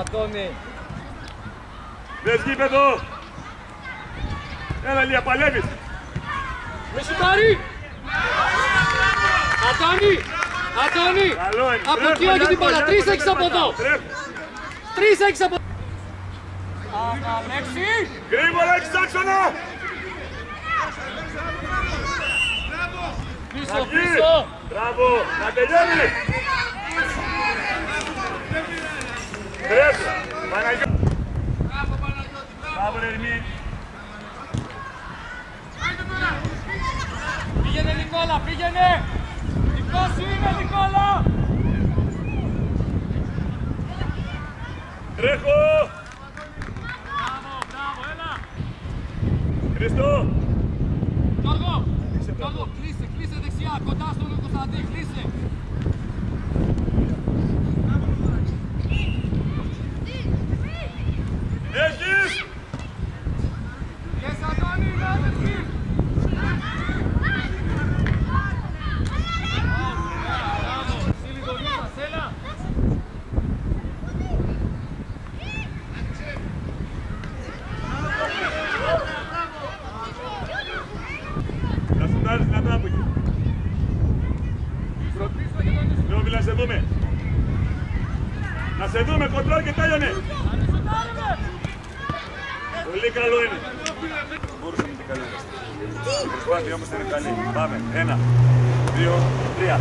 Αντώνη. Δες γήπεδο. Έλα Ηλία, παλεύεις. Με σουτάρει. Αντώνη. Αντώνη. Από εκεί όχι την μπάλα. 3 έχεις από εδώ. 3 έχεις από εδώ. Αλέξη. Γρήγορα έχεις άξονα. Πίσω, πίσω. Μπράβο, να τελειώνει. Πρέπει. Παναγιώτη. Μπράβο ρε Ερμή. Πήγαινε Νικόλα, πήγαινε. Δικό σου είναι Νικόλα. Τρέχω. Μπράβο, μπράβο, έλα. Χριστό. Γιώργο, κλείσε δεξιά, κοντά στον Κωνσταντή, κλείσε. Έχεις. Yes, Αντώνη, Αντώνη. Μπράβο, στείλει το Λούκας, έλα. Να σουτάρεις δυνατά από εκεί. Νόβι, να σε δούμε. Να σε δούμε, κοντρόλ και τέλειωνε. Πολύ καλό είναι. Μπορούσαμε και καλύτερα. Η προσπάθειά μας είναι καλή. Πάμε. 1, 2, 3.